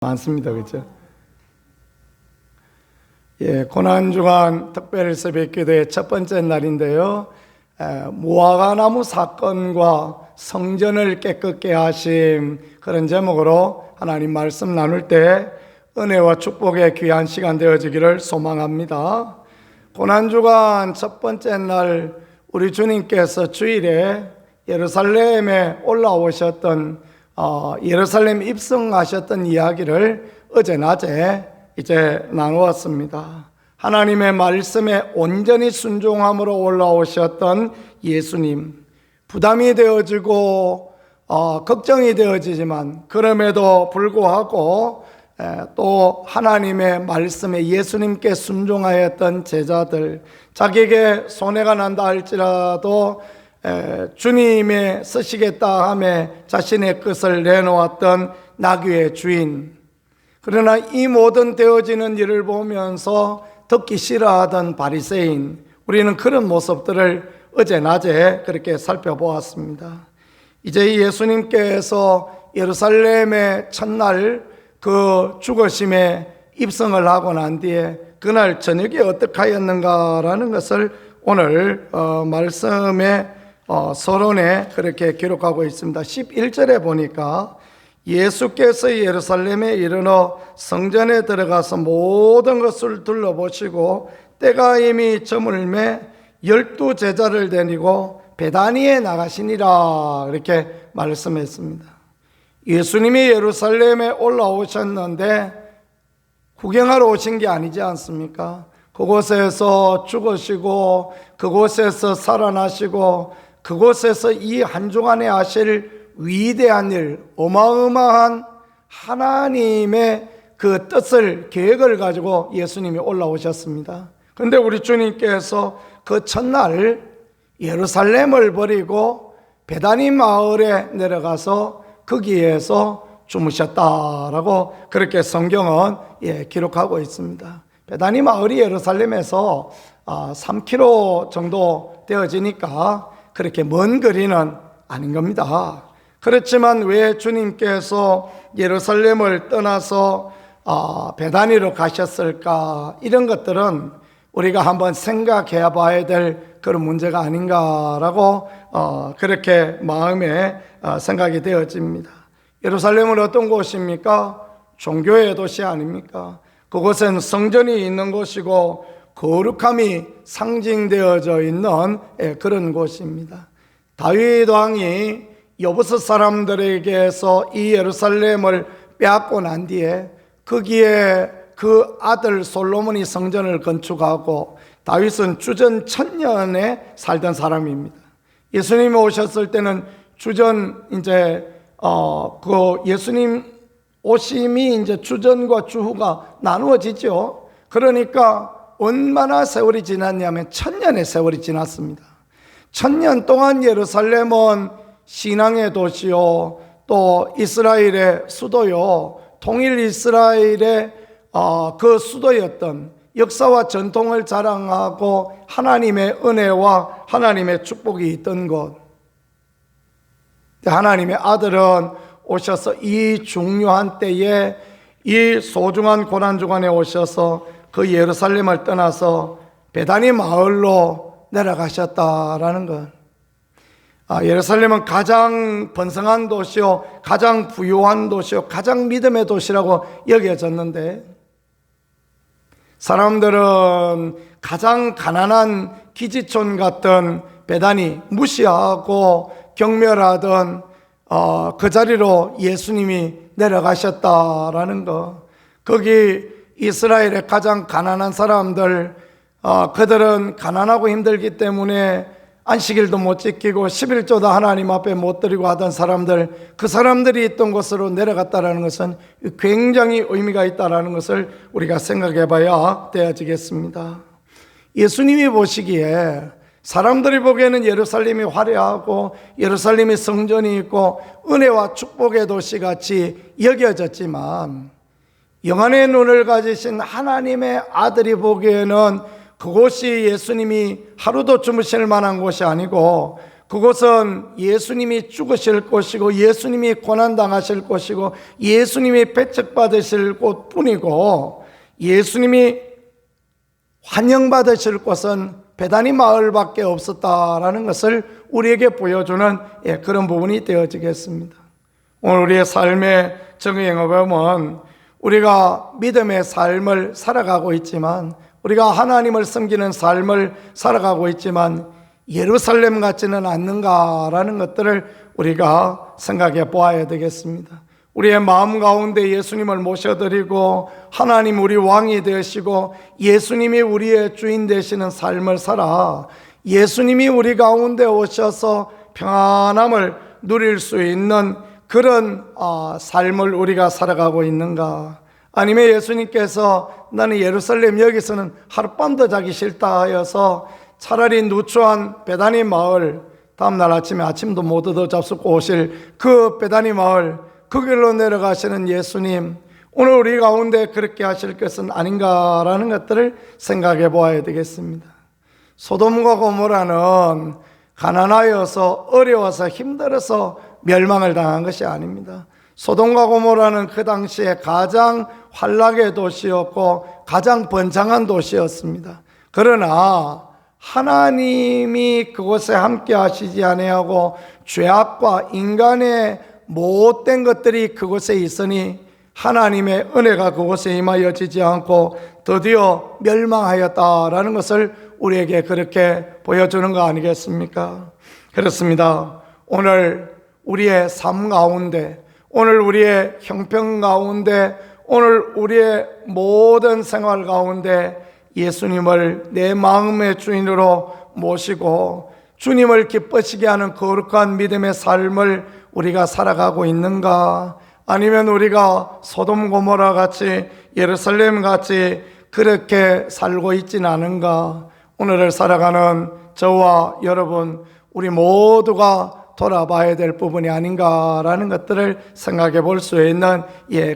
많습니다. 그렇죠? 예, 고난주간 특별 새벽기도의 첫 번째 날인데요. 무화과나무 사건과 성전을 깨끗게 하심, 그런 제목으로 하나님 말씀 나눌 때 은혜와 축복의 귀한 시간 되어지기를 소망합니다. 고난주간 첫 번째 날 우리 주님께서 주일에 예루살렘에 올라오셨던 예루살렘 입성하셨던 이야기를 어제 낮에 이제 나누었습니다. 하나님의 말씀에 온전히 순종함으로 올라오셨던 예수님, 부담이 되어지고 걱정이 되어지지만 그럼에도 불구하고 또 하나님의 말씀에 예수님께 순종하였던 제자들, 자기에게 손해가 난다 할지라도 주님의 쓰시겠다 하며 자신의 뜻을 내놓았던 나귀의 주인, 그러나 이 모든 되어지는 일을 보면서 듣기 싫어하던 바리새인, 우리는 그런 모습들을 어제 낮에 그렇게 살펴보았습니다. 이제 예수님께서 예루살렘의 첫날 그 죽으심에 입성을 하고 난 뒤에 그날 저녁에 어떻게 하였는가라는 것을 오늘 말씀에 서론에 그렇게 기록하고 있습니다. 11절에 보니까 예수께서 예루살렘에 이르러 성전에 들어가서 모든 것을 둘러보시고 때가 이미 저물매 12 제자를 데리고 베다니에 나가시니라, 이렇게 말씀했습니다. 예수님이 예루살렘에 올라오셨는데 구경하러 오신 게 아니지 않습니까? 그곳에서 죽으시고 그곳에서 살아나시고 그곳에서 이 한 주간에 하실 위대한 일, 어마어마한 하나님의 그 뜻을, 계획을 가지고 예수님이 올라오셨습니다. 그런데 우리 주님께서 그 첫날 예루살렘을 버리고 베다니 마을에 내려가서 거기에서 주무셨다라고 그렇게 성경은 기록하고 있습니다. 베다니 마을이 예루살렘에서 3km 정도 되어지니까 그렇게 먼 거리는 아닌 겁니다. 그렇지만 왜 주님께서 예루살렘을 떠나서 베다니로 가셨을까? 이런 것들은 우리가 한번 생각해 봐야 될 그런 문제가 아닌가라고 그렇게 마음에 생각이 되어집니다. 예루살렘은 어떤 곳입니까? 종교의 도시 아닙니까? 그곳은 성전이 있는 곳이고 거룩함이 상징되어져 있는 그런 곳입니다. 다윗 왕이 여부스 사람들에게서 이 예루살렘을 빼앗고 난 뒤에 거기에 그 아들 솔로몬이 성전을 건축하고, 다윗은 주전 1000년에 살던 사람입니다. 예수님이 오셨을 때는 주전 그 예수님 오심이 이제 주전과 주후가 나누어지죠. 그러니까 얼마나 세월이 지났냐면 1000년의 세월이 지났습니다. 1000년 동안 예루살렘은 신앙의 도시요, 또 이스라엘의 수도요, 통일 이스라엘의 그 수도였던, 역사와 전통을 자랑하고 하나님의 은혜와 하나님의 축복이 있던 곳. 하나님의 아들은 오셔서 이 중요한 때에, 이 소중한 고난주간에 오셔서 그 예루살렘을 떠나서 베다니 마을로 내려가셨다라는 것. 예루살렘은 가장 번성한 도시요, 가장 부유한 도시요, 가장 믿음의 도시라고 여겨졌는데, 사람들은 가장 가난한 기지촌 같은 베다니 무시하고 경멸하던 그 자리로 예수님이 내려가셨다라는 것. 거기 이스라엘의 가장 가난한 사람들, 그들은 가난하고 힘들기 때문에 안식일도 못 지키고 11조도 하나님 앞에 못 드리고 하던 사람들, 그 사람들이 있던 곳으로 내려갔다는 것은 굉장히 의미가 있다는 것을 우리가 생각해 봐야 되어지겠습니다. 예수님이 보시기에, 사람들이 보기에는 예루살렘이 화려하고 예루살렘이 성전이 있고 은혜와 축복의 도시같이 여겨졌지만, 영안의 눈을 가지신 하나님의 아들이 보기에는 그곳이 예수님이 하루도 주무실 만한 곳이 아니고, 그곳은 예수님이 죽으실 곳이고 예수님이 고난당하실 곳이고 예수님이 배척받으실 곳뿐이고 예수님이 환영받으실 곳은 베다니 마을밖에 없었다라는 것을 우리에게 보여주는 그런 부분이 되어지겠습니다. 오늘 우리의 삶의 정의에 보면 우리가 믿음의 삶을 살아가고 있지만, 우리가 하나님을 섬기는 삶을 살아가고 있지만 예루살렘 같지는 않는가라는 것들을 우리가 생각해 보아야 되겠습니다. 우리의 마음 가운데 예수님을 모셔드리고 하나님 우리 왕이 되시고 예수님이 우리의 주인 되시는 삶을 살아 예수님이 우리 가운데 오셔서 평안함을 누릴 수 있는 그런 삶을 우리가 살아가고 있는가? 아니면 예수님께서 나는 예루살렘 여기서는 하룻밤도 자기 싫다 하여서 차라리 누추한 베다니 마을, 다음날 아침에 아침도 못 얻어 잡수고 오실 그 베다니 마을, 그 길로 내려가시는 예수님, 오늘 우리 가운데 그렇게 하실 것은 아닌가라는 것들을 생각해 보아야 되겠습니다. 소돔과 고모라는 가난하여서 어려워서 힘들어서 멸망을 당한 것이 아닙니다. 소돔과 고모라는 그 당시에 가장 환락의 도시였고 가장 번창한 도시였습니다. 그러나 하나님이 그곳에 함께 하시지 아니하고 죄악과 인간의 못된 것들이 그곳에 있으니 하나님의 은혜가 그곳에 임하여지지 않고 드디어 멸망하였다라는 것을 우리에게 그렇게 보여주는 거 아니겠습니까? 그렇습니다. 오늘 우리의 삶 가운데, 오늘 우리의 형편 가운데, 오늘 우리의 모든 생활 가운데 예수님을 내 마음의 주인으로 모시고 주님을 기쁘시게 하는 거룩한 믿음의 삶을 우리가 살아가고 있는가? 아니면 우리가 소돔 고모라 같이 예루살렘 같이 그렇게 살고 있지는 않은가? 오늘을 살아가는 저와 여러분, 우리 모두가 돌아봐야 될 부분이 아닌가라는 것들을 생각해 볼 수 있는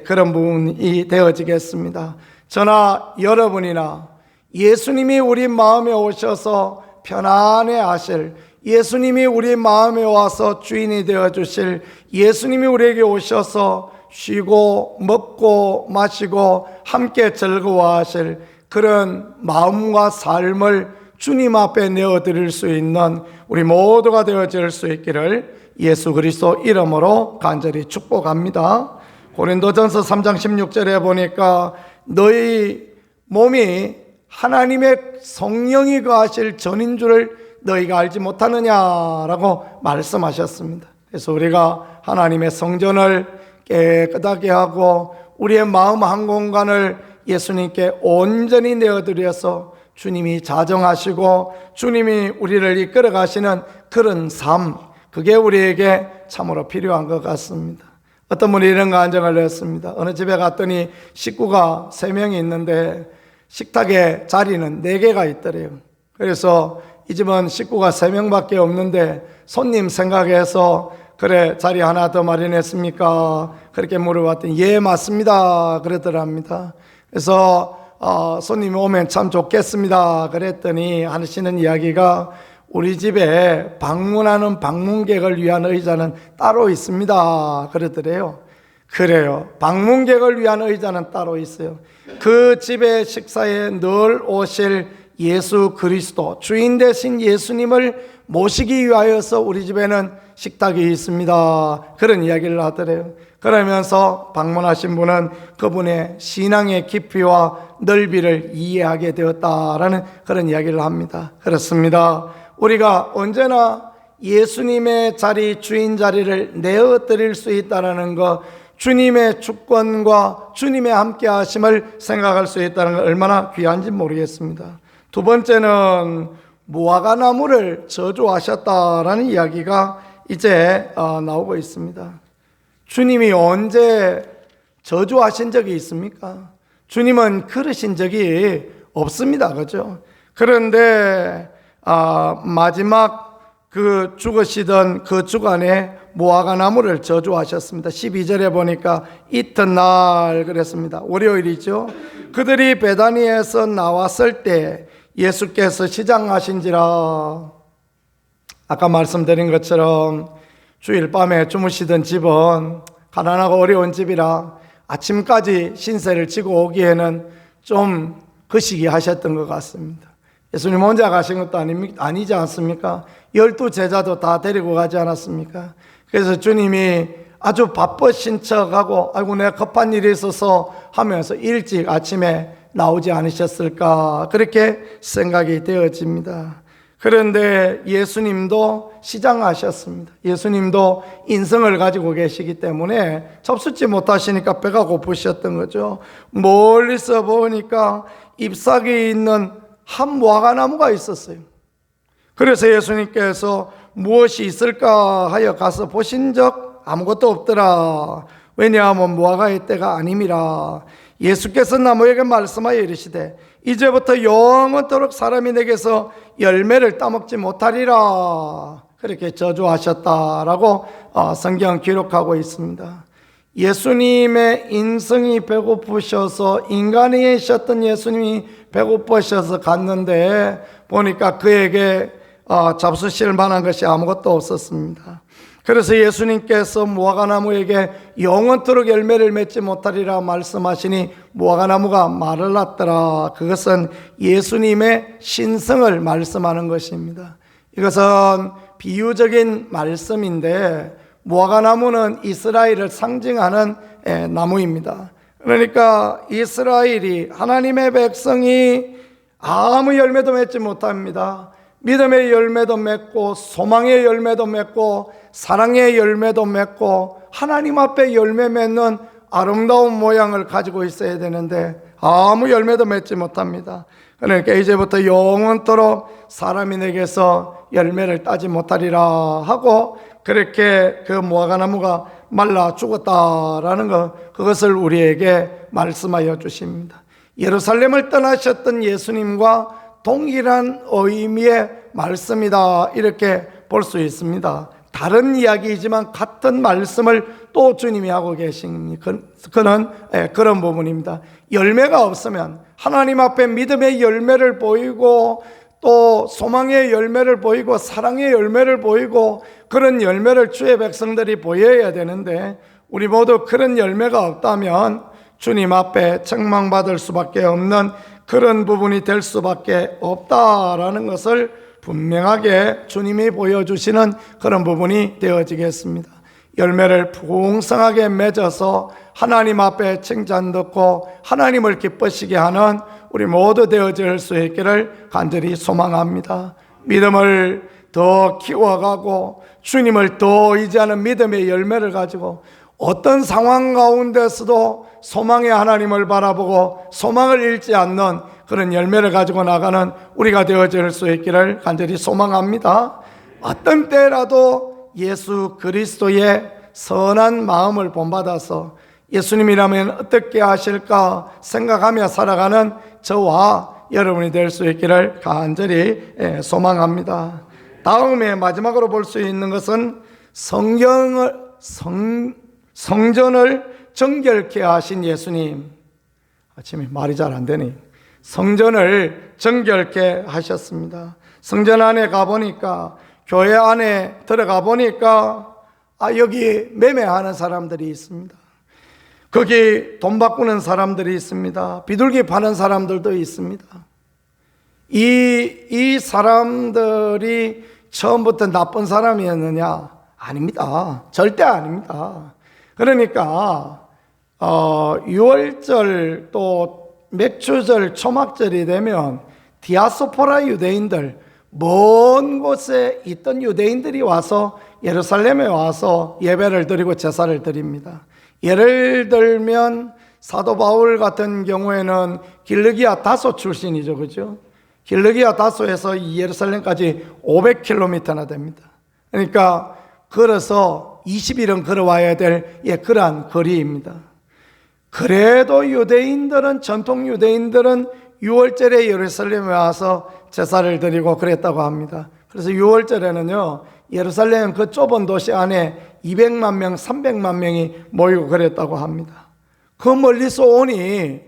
그런 부분이 되어지겠습니다. 저나 여러분이나 예수님이 우리 마음에 오셔서 편안해 하실, 예수님이 우리 마음에 와서 주인이 되어 주실, 예수님이 우리에게 오셔서 쉬고 먹고 마시고 함께 즐거워하실 그런 마음과 삶을 주님 앞에 내어드릴 수 있는 우리 모두가 되어질 수 있기를 예수 그리스도 이름으로 간절히 축복합니다. 고린도전서 3장 16절에 보니까 너희 몸이 하나님의 성령이 거하실 전인 줄을 너희가 알지 못하느냐라고 말씀하셨습니다. 그래서 우리가 하나님의 성전을 깨끗하게 하고 우리의 마음 한 공간을 예수님께 온전히 내어드려서 주님이 자정하시고 주님이 우리를 이끌어 가시는 그런 삶, 그게 우리에게 참으로 필요한 것 같습니다. 어떤 분이 이런 간증을 했습니다. 어느 집에 갔더니 식구가 3명이 있는데 식탁에 자리는 4개가 있더래요. 그래서 이 집은 식구가 3명밖에 없는데 손님 생각해서 그래 자리 하나 더 마련했습니까? 그렇게 물어봤더니 예 맞습니다 그러더랍니다. 그래서 손님이 오면 참 좋겠습니다 그랬더니 하시는 이야기가 우리 집에 방문하는 방문객을 위한 의자는 따로 있습니다 그러더래요. 그래요, 방문객을 위한 의자는 따로 있어요. 그 집의 식사에 늘 오실 예수 그리스도 주인 되신 예수님을 모시기 위하여서 우리 집에는 식탁이 있습니다 그런 이야기를 하더래요. 그러면서 방문하신 분은 그분의 신앙의 깊이와 넓이를 이해하게 되었다라는 그런 이야기를 합니다. 그렇습니다. 우리가 언제나 예수님의 자리, 주인 자리를 내어드릴 수 있다는 것, 주님의 주권과 주님의 함께 하심을 생각할 수 있다는 것 얼마나 귀한지 모르겠습니다. 두 번째는 무화과 나무를 저주하셨다라는 이야기가 이제 나오고 있습니다. 주님이 언제 저주하신 적이 있습니까? 주님은 그러신 적이 없습니다. 그죠? 그런데 마지막 그 죽으시던 그 주간에 무화과 나무를 저주하셨습니다. 12절에 보니까 이튿날 그랬습니다. 월요일이죠. 그들이 베다니에서 나왔을 때 예수께서 시장하신지라 아까 말씀드린 것처럼 주일 밤에 주무시던 집은 가난하고 어려운 집이라 아침까지 신세를 지고 오기에는 좀 거시기 하셨던 것 같습니다. 예수님 혼자 가신 것도 아니지 않습니까? 12제자도 다 데리고 가지 않았습니까? 그래서 주님이 아주 바쁘신 척하고 아이고 내가 급한 일이 있어서 하면서 일찍 아침에 나오지 않으셨을까 그렇게 생각이 되어집니다. 그런데 예수님도 시장하셨습니다. 예수님도 인성을 가지고 계시기 때문에 접수치 못하시니까 배가 고프셨던 거죠. 멀리서 보니까 잎사귀에 있는 한 무화과나무가 있었어요. 그래서 예수님께서 무엇이 있을까 하여 가서 보신 적 아무것도 없더라. 왜냐하면 무화과의 때가 아님이라. 예수께서 나무에게 말씀하여 이르시되 이제부터 영원토록 사람이 내게서 열매를 따먹지 못하리라. 그렇게 저주하셨다라고 성경 기록하고 있습니다. 예수님의 인성이 배고프셔서 인간이셨던 예수님이 배고프셔서 갔는데 보니까 그에게 잡수실 만한 것이 아무것도 없었습니다. 그래서 예수님께서 무화과나무에게 영원토록 열매를 맺지 못하리라 말씀하시니 무화과나무가 마를났더라. 그것은 예수님의 신성을 말씀하는 것입니다. 이것은 비유적인 말씀인데 무화과나무는 이스라엘을 상징하는 나무입니다. 그러니까 이스라엘이 하나님의 백성이 아무 열매도 맺지 못합니다. 믿음의 열매도 맺고 소망의 열매도 맺고 사랑의 열매도 맺고 하나님 앞에 열매 맺는 아름다운 모양을 가지고 있어야 되는데 아무 열매도 맺지 못합니다. 그러니까 이제부터 영원토록 사람이 내게서 열매를 따지 못하리라 하고 그렇게 그 무화과나무가 말라 죽었다라는 그것을 우리에게 말씀하여 주십니다. 예루살렘을 떠나셨던 예수님과 동일한 의미의 말씀이다 이렇게 볼 수 있습니다. 다른 이야기이지만 같은 말씀을 또 주님이 하고 계십니다. 그는 그런 부분입니다. 열매가 없으면 하나님 앞에 믿음의 열매를 보이고 또 소망의 열매를 보이고 사랑의 열매를 보이고 그런 열매를 주의 백성들이 보여야 되는데 우리 모두 그런 열매가 없다면 주님 앞에 책망받을 수밖에 없는 그런 부분이 될 수밖에 없다라는 것을 분명하게 주님이 보여주시는 그런 부분이 되어지겠습니다. 열매를 풍성하게 맺어서 하나님 앞에 칭찬 듣고 하나님을 기쁘시게 하는 우리 모두 되어질 수 있기를 간절히 소망합니다. 믿음을 더 키워가고 주님을 더 의지하는 믿음의 열매를 가지고 어떤 상황 가운데서도 소망의 하나님을 바라보고 소망을 잃지 않는 그런 열매를 가지고 나가는 우리가 되어질 수 있기를 간절히 소망합니다. 어떤 때라도 예수 그리스도의 선한 마음을 본받아서 예수님이라면 어떻게 하실까 생각하며 살아가는 저와 여러분이 될 수 있기를 간절히 소망합니다. 다음에 마지막으로 볼 수 있는 것은 성전을 정결케 하신 예수님. 아침에 말이 잘 안 되니. 성전을 정결케 하셨습니다. 성전 안에 가보니까 교회 안에 들어가 보니까 여기 매매하는 사람들이 있습니다. 거기 돈 바꾸는 사람들이 있습니다. 비둘기 파는 사람들도 있습니다. 이 사람들이 처음부터 나쁜 사람이었느냐? 아닙니다. 절대 아닙니다. 그러니까 6월절 또 맥주절 초막절이 되면 디아스포라 유대인들 먼 곳에 있던 유대인들이 와서 예루살렘에 와서 예배를 드리고 제사를 드립니다. 예를 들면 사도 바울 같은 경우에는 길르기아 다소 출신이죠. 그죠? 길르기아 다소에서 예루살렘까지 500km나 됩니다. 그러니까 걸어서 20일은 걸어와야 될 그러한 거리입니다. 그래도 유대인들은 전통 유대인들은 6월절에 예루살렘에 와서 제사를 드리고 그랬다고 합니다. 그래서 6월절에는요 예루살렘 그 좁은 도시 안에 200만 명, 300만 명이 모이고 그랬다고 합니다. 그 멀리서 오니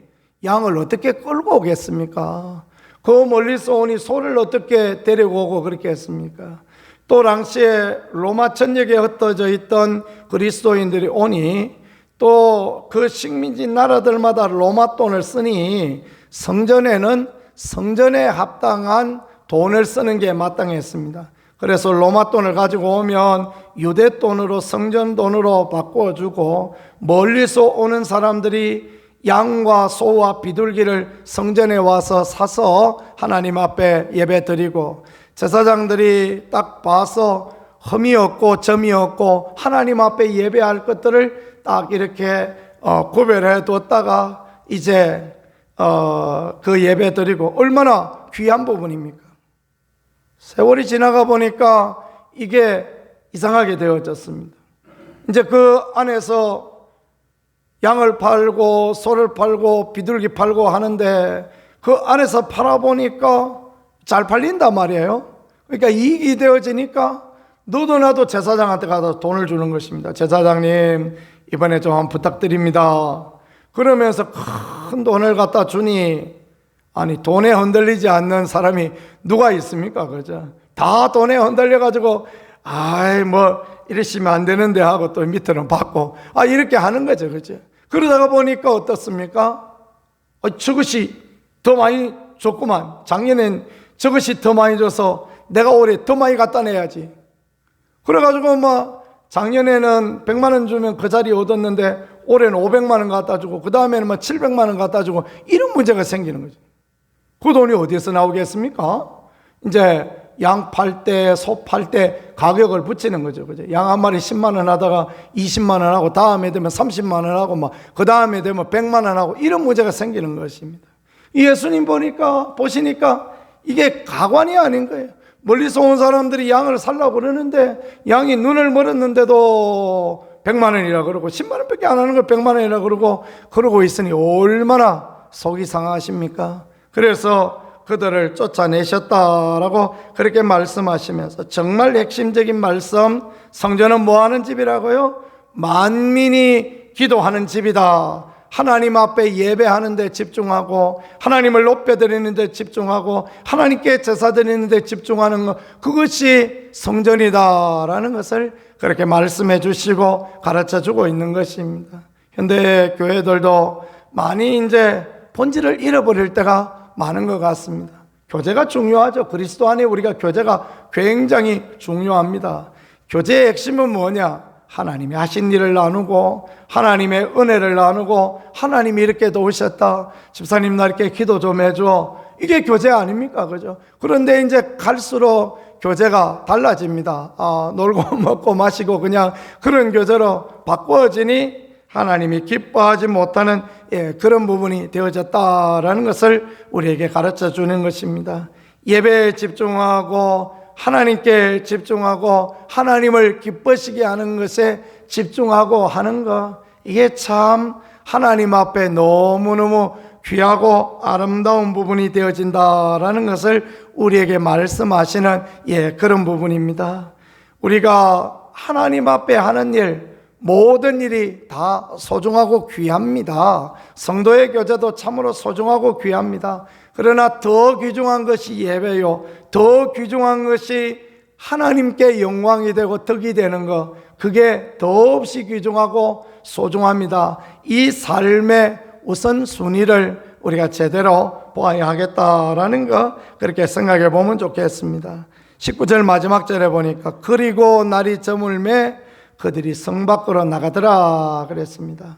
양을 어떻게 끌고 오겠습니까? 그 멀리서 오니 소를 어떻게 데리고 오고 그렇게 했습니까? 또 당시에 로마 전역에 흩어져 있던 그리스도인들이 오니 또 그 식민지 나라들마다 로마 돈을 쓰니 성전에는 성전에 합당한 돈을 쓰는 게 마땅했습니다. 그래서 로마 돈을 가지고 오면 유대 돈으로 성전 돈으로 바꿔주고 멀리서 오는 사람들이 양과 소와 비둘기를 성전에 와서 사서 하나님 앞에 예배 드리고 제사장들이 딱 봐서 흠이 없고 점이 없고 하나님 앞에 예배할 것들을 딱 이렇게 구별해 뒀다가 이제 그 예배 드리고 얼마나 귀한 부분입니까? 세월이 지나가 보니까 이게 이상하게 되어졌습니다. 이제 그 안에서 양을 팔고 소를 팔고 비둘기 팔고 하는데 그 안에서 팔아보니까 잘 팔린단 말이에요. 그러니까 이익이 되어지니까 너도 나도 제사장한테 가서 돈을 주는 것입니다. 제사장님 이번에 좀 한번 부탁드립니다. 그러면서 큰 돈을 갖다 주니 아니 돈에 흔들리지 않는 사람이 누가 있습니까? 그죠? 다 돈에 흔들려 가지고 아이 뭐 이러시면 안 되는데 하고 또 밑으로 받고 이렇게 하는 거죠. 그죠? 그러다가 보니까 어떻습니까? 저것이 더 많이 줬구만. 작년엔 저것이 더 많이 줘서 내가 올해 더 많이 갖다 내야지. 그래가지고 작년에는 100만 원 주면 그 자리에 얻었는데 올해는 500만 원 갖다 주고 그 다음에는 700만 원 갖다 주고 이런 문제가 생기는 거죠. 그 돈이 어디에서 나오겠습니까? 이제 양 팔 때, 소 팔 때 가격을 붙이는 거죠. 그죠? 양 한 마리 10만 원 하다가 20만 원 하고 다음에 되면 30만 원 하고 그 다음에 되면 100만 원 하고 이런 문제가 생기는 것입니다. 예수님 보시니까 이게 가관이 아닌 거예요. 멀리서 온 사람들이 양을 살라고 그러는데 양이 눈을 멀었는데도 100만 원이라 그러고 10만 원밖에 안 하는 걸 100만 원이라 그러고 있으니 얼마나 속이 상하십니까? 그래서 그들을 쫓아내셨다라고 그렇게 말씀하시면서 정말 핵심적인 말씀, 성전은 뭐하는 집이라고요? 만민이 기도하는 집이다. 하나님 앞에 예배하는 데 집중하고 하나님을 높여드리는 데 집중하고 하나님께 제사 드리는 데 집중하는 것, 그것이 성전이다라는 것을 그렇게 말씀해 주시고 가르쳐 주고 있는 것입니다. 현대 교회들도 많이 이제 본질을 잃어버릴 때가 많은 것 같습니다. 교제가 중요하죠. 그리스도 안에 우리가 교제가 굉장히 중요합니다. 교제의 핵심은 뭐냐? 하나님이 하신 일을 나누고 하나님의 은혜를 나누고 하나님이 이렇게 도우셨다. 집사님 나 이렇게 기도 좀 해줘. 이게 교제 아닙니까? 그죠? 그런데 이제 갈수록 교제가 달라집니다. 놀고 먹고 마시고 그냥 그런 교제로 바꾸어지니 하나님이 기뻐하지 못하는 그런 부분이 되어졌다라는 것을 우리에게 가르쳐 주는 것입니다. 예배에 집중하고 하나님께 집중하고 하나님을 기쁘시게 하는 것에 집중하고 하는 것, 이게 참 하나님 앞에 너무너무 귀하고 아름다운 부분이 되어진다라는 것을 우리에게 말씀하시는 그런 부분입니다. 우리가 하나님 앞에 하는 일, 모든 일이 다 소중하고 귀합니다. 성도의 교제도 참으로 소중하고 귀합니다. 그러나 더 귀중한 것이 예배요, 더 귀중한 것이 하나님께 영광이 되고 덕이 되는 것, 그게 더없이 귀중하고 소중합니다. 이 삶의 우선순위를 우리가 제대로 보아야 하겠다라는 거, 그렇게 생각해 보면 좋겠습니다. 19절 마지막 절에 보니까 그리고 날이 저물매 그들이 성 밖으로 나가더라 그랬습니다.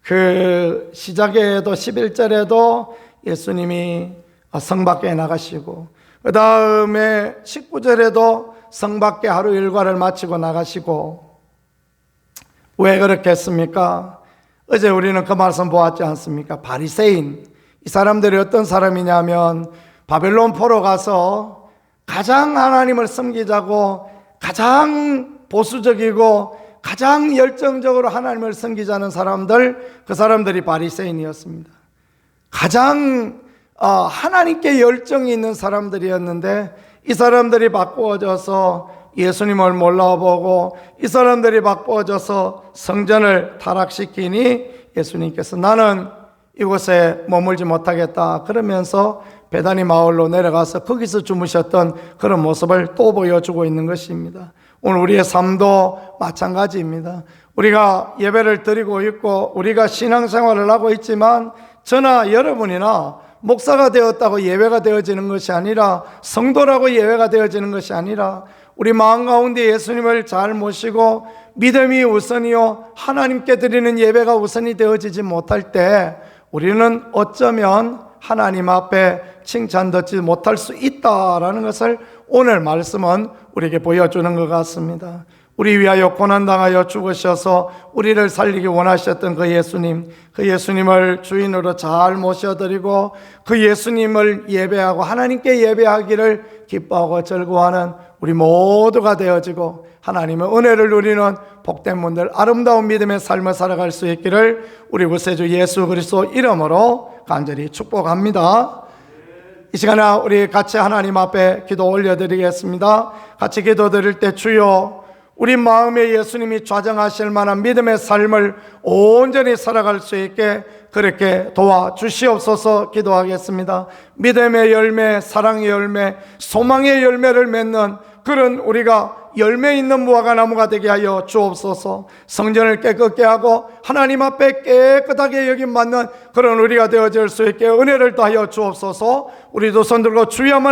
그 시작에도 11절에도 예수님이 성 밖에 나가시고 그 다음에 19절에도 성 밖에 하루 일과를 마치고 나가시고, 왜 그렇게 했습니까? 어제 우리는 그 말씀 보았지 않습니까? 바리새인, 이 사람들이 어떤 사람이냐면 바벨론 포로 가서 가장 하나님을 섬기자고 가장 보수적이고 가장 열정적으로 하나님을 섬기자는 사람들, 그 사람들이 바리새인이었습니다. 가장 하나님께 열정이 있는 사람들이었는데 이 사람들이 바꾸어져서 예수님을 몰라보고 이 사람들이 바꾸어져서 성전을 타락시키니 예수님께서 나는 이곳에 머물지 못하겠다 그러면서 베다니 마을로 내려가서 거기서 주무셨던 그런 모습을 또 보여주고 있는 것입니다. 오늘 우리의 삶도 마찬가지입니다. 우리가 예배를 드리고 있고 우리가 신앙생활을 하고 있지만 저나 여러분이나 목사가 되었다고 예배가 되어지는 것이 아니라, 성도라고 예배가 되어지는 것이 아니라, 우리 마음 가운데 예수님을 잘 모시고 믿음이 우선이요 하나님께 드리는 예배가 우선이 되어지지 못할 때 우리는 어쩌면 하나님 앞에 칭찬 듣지 못할 수 있다라는 것을 오늘 말씀은 우리에게 보여주는 것 같습니다. 우리 위하여 고난당하여 죽으셔서 우리를 살리기 원하셨던 그 예수님을 주인으로 잘 모셔드리고 그 예수님을 예배하고 하나님께 예배하기를 기뻐하고 즐거워하는 우리 모두가 되어지고 하나님의 은혜를 누리는 복된 분들, 아름다운 믿음의 삶을 살아갈 수 있기를 우리 구세주 예수 그리스도 이름으로 간절히 축복합니다. 이 시간에 우리 같이 하나님 앞에 기도 올려드리겠습니다. 같이 기도드릴 때 주여, 우리 마음에 예수님이 좌정하실 만한 믿음의 삶을 온전히 살아갈 수 있게 그렇게 도와주시옵소서 기도하겠습니다. 믿음의 열매, 사랑의 열매, 소망의 열매를 맺는 그런 우리가 열매 있는 무화과 나무가 되게 하여 주옵소서. 성전을 깨끗게 하고 하나님 앞에 깨끗하게 여김받는 그런 우리가 되어질 수 있게 은혜를 더하여 주옵소서. 우리도 손들고 주여 한번